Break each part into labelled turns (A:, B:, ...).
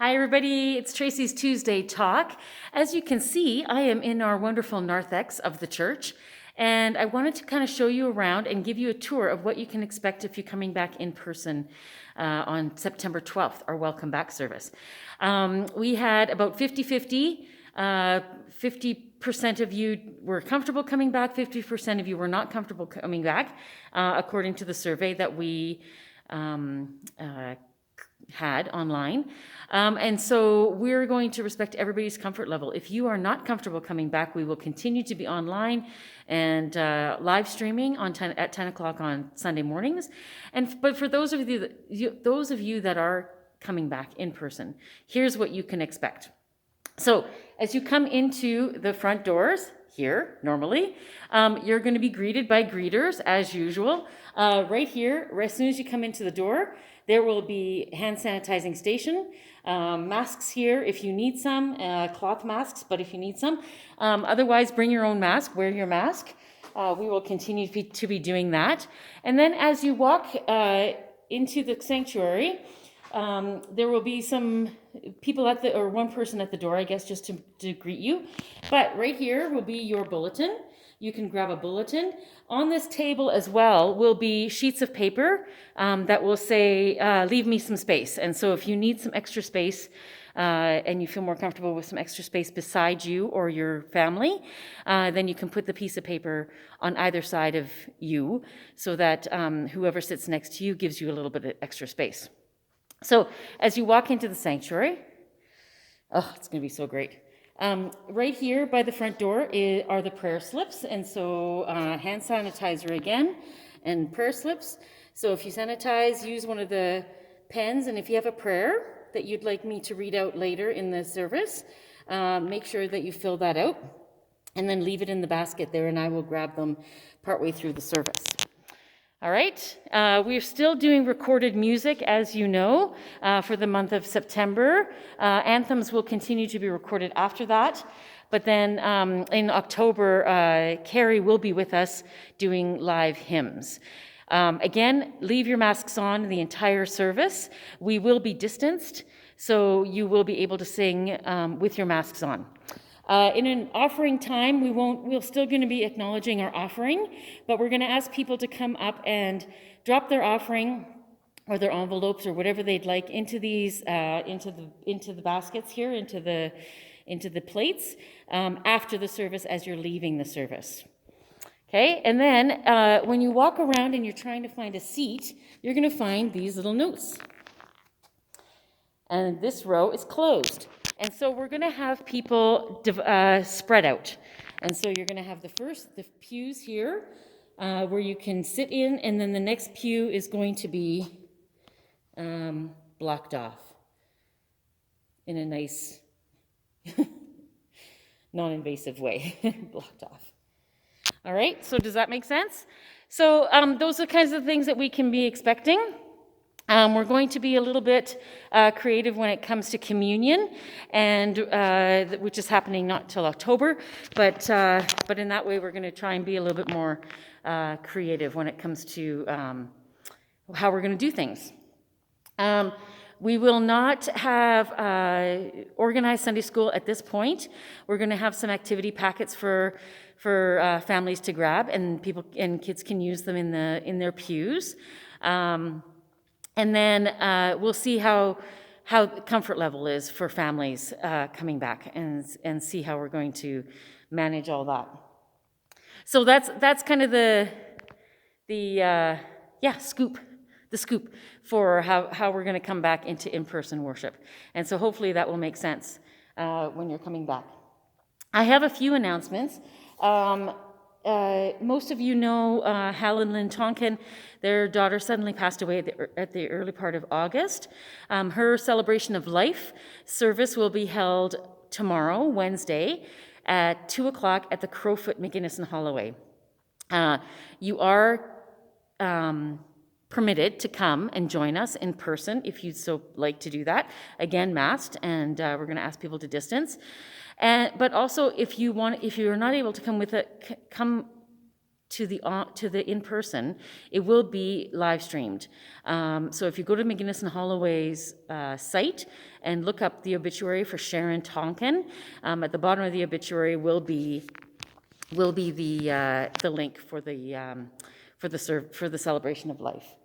A: Hi everybody, it's Tracy's Tuesday Talk. As you can see, I am in our wonderful narthex of the church, and I wanted to kind of show you around and give you a tour of what you can expect if you're coming back in person on September 12th, our welcome back service. We had about 50-50. 50% of you were comfortable coming back, 50% of you were not comfortable coming back, according to the survey that we had online. And so we're going to respect everybody's comfort level. If you are not comfortable coming back, we will continue to be online and live streaming at 10 o'clock on Sunday mornings. But for those of you that are coming back in person, here's what you can expect. So as you come into the front doors here, normally, you're going to be greeted by greeters as usual. Right here, as soon as you come into the door, there will be hand sanitizing station, masks here if you need some, cloth masks, but if you need some. Otherwise, bring your own mask, wear your mask. We will continue to be doing that. And then as you walk into the sanctuary, there will be some people or one person at the door, I guess, just to greet you. But right here will be your bulletin. You can grab a bulletin. On this table as well will be sheets of paper that will say, leave me some space. And so if you need some extra space and you feel more comfortable with some extra space beside you or your family, then you can put the piece of paper on either side of you so that whoever sits next to you gives you a little bit of extra space. So as you walk into the sanctuary, it's going to be so great. Right here by the front door are the prayer slips, and so hand sanitizer again and prayer slips. So if you sanitize, use one of the pens, and if you have a prayer that you'd like me to read out later in the service, make sure that you fill that out and then leave it in the basket there, and I will grab them partway through the service. All right, we're still doing recorded music, as you know, for the month of September. Anthems will continue to be recorded after that. But then in October, Carrie will be with us doing live hymns. Again, leave your masks on the entire service. We will be distanced, so you will be able to sing with your masks on. In an offering time, we're still going to be acknowledging our offering, but we're going to ask people to come up and drop their offering or their envelopes or whatever they'd like into these, into the baskets here, into the plates after the service as you're leaving the service. Okay, and then when you walk around and you're trying to find a seat, you're going to find these little notes. And this row is closed. And so we're going to have people spread out. And so you're going to have the pews here where you can sit in, and then the next pew is going to be blocked off in a nice, non-invasive way, blocked off. All right, so does that make sense? So those are the kinds of things that we can be expecting. We're going to be a little bit creative when it comes to communion, and which is happening not till October, but in that way we're going to try and be a little bit more creative when it comes to how we're going to do things. We will not have organized Sunday school at this point. We're going to have some activity packets for families to grab, and kids can use them in their pews. And then we'll see how the comfort level is for families coming back and see how we're going to manage all that. So that's kind of the scoop for how we're going to come back into in-person worship. And so hopefully that will make sense when you're coming back. I have a few announcements. Most of you know Hal and Lynn Tonkin. Their daughter suddenly passed away at the early part of August. Her celebration of life service will be held tomorrow, Wednesday, at 2 o'clock at the Crowfoot, McGinnis and Holloway. You are permitted to come and join us in person if you'd so like to do that. Again, masked, and we're going to ask people to distance. But also, if you're not able to come to the in-person, it will be live streamed. So if you go to McGuinness and Holloway's site and look up the obituary for Sharon Tonkin, at the bottom of the obituary will be the link for the celebration of life.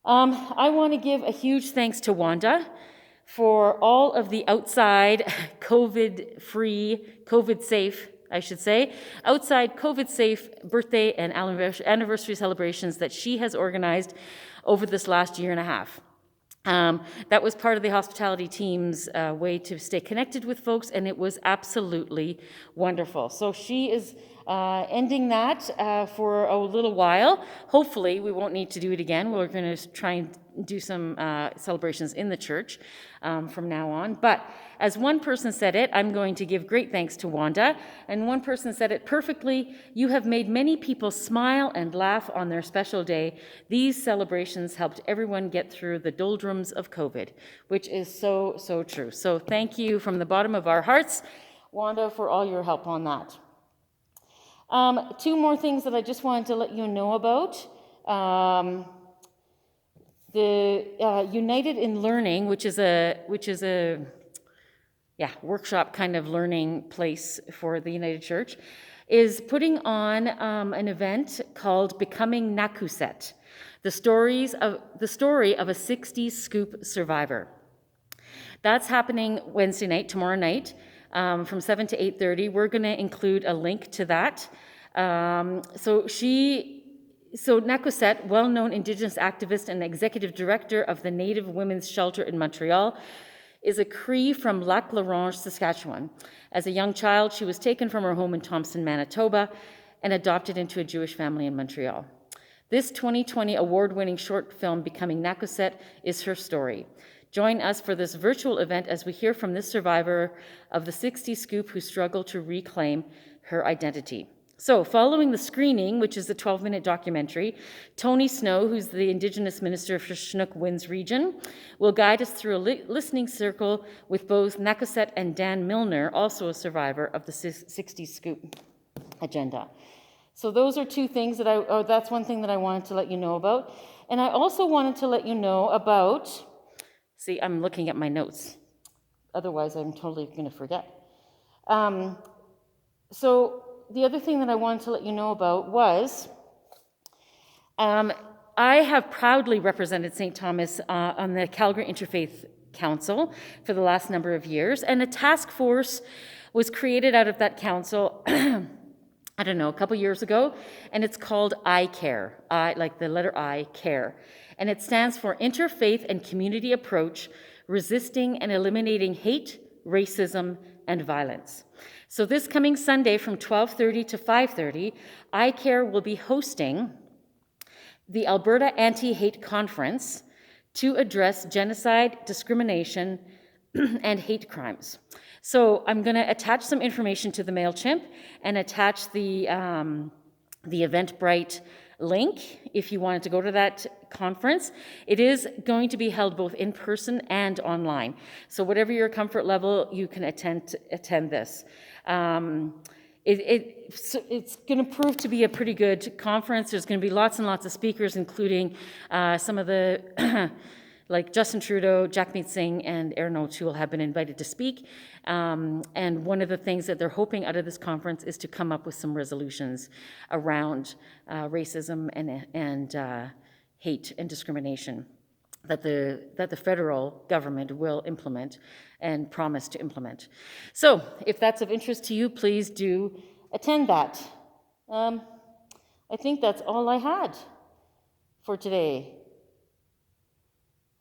A: I want to give a huge thanks to Wanda for all of the outside COVID-free, COVID-safe, I should say, outside COVID-safe birthday and anniversary celebrations that she has organized over this last year and a half. That was part of the hospitality team's way to stay connected with folks, and it was absolutely wonderful. So she is ending that for a little while. Hopefully, we won't need to do it again. We're going to try and do some celebrations in the church from now on. But as one person said it, I'm going to give great thanks to Wanda. And one person said it perfectly: you have made many people smile and laugh on their special day. These celebrations helped everyone get through the doldrums of COVID, which is so, so true. So thank you from the bottom of our hearts, Wanda, for all your help on that. Two more things that I just wanted to let you know about. The United in Learning, which is a workshop kind of learning place for the United Church, is putting on an event called Becoming Nakuset, the story of a 60s scoop survivor. That's happening Wednesday night, tomorrow night, from 7 to 8:30. We're going to include a link to that. So Nakuset, well-known Indigenous activist and executive director of the Native Women's Shelter in Montreal, is a Cree from Lac La Ronge, Saskatchewan. As a young child, she was taken from her home in Thompson, Manitoba, and adopted into a Jewish family in Montreal. This 2020 award-winning short film, Becoming Nakuset, is her story. Join us for this virtual event as we hear from this survivor of the 60s scoop who struggled to reclaim her identity. So, following the screening, which is a 12-minute documentary, Tony Snow, who's the Indigenous Minister for Chinook Winds Region, will guide us through a listening circle with both Nakuset and Dan Milner, also a survivor of the 60s scoop agenda. So those are two things that's one thing that I wanted to let you know about. And I also wanted to let you know about, see, I'm looking at my notes. Otherwise, I'm totally going to forget. So the other thing that I wanted to let you know about was I have proudly represented St. Thomas on the Calgary Interfaith Council for the last number of years, and a task force was created out of that council I don't know, a couple years ago, and it's called iCare, like the letter I, CARE. And it stands for Interfaith and Community Approach, Resisting and Eliminating Hate, Racism, and Violence. So this coming Sunday from 12:30 to 5:30, iCare will be hosting the Alberta Anti-Hate Conference to address genocide, discrimination, and hate crimes. So I'm going to attach some information to the MailChimp and attach the Eventbrite link if you wanted to go to that conference. It is going to be held both in person and online. So whatever your comfort level, you can attend this. It's going to prove to be a pretty good conference. There's going to be lots and lots of speakers, including some of the like Justin Trudeau, Jagmeet Singh, and Erin O'Toole have been invited to speak. And one of the things that they're hoping out of this conference is to come up with some resolutions around racism and hate and discrimination that the federal government will implement and promise to implement. So if that's of interest to you, please do attend that. I think that's all I had for today.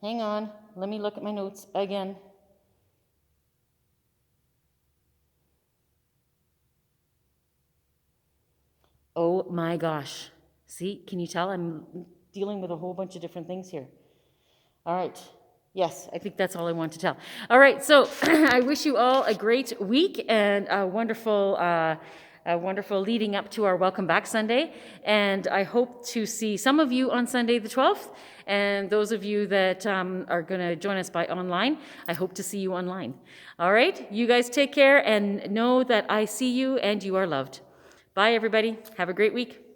A: Hang on, let me look at my notes again. Oh my gosh. See, can you tell I'm dealing with a whole bunch of different things here? All right. Yes, I think that's all I want to tell. All right, so I wish you all a great week and a wonderful leading up to our Welcome Back Sunday. And I hope to see some of you on Sunday the 12th. And those of you that are going to join us by online, I hope to see you online. All right, you guys take care and know that I see you and you are loved. Bye, everybody. Have a great week.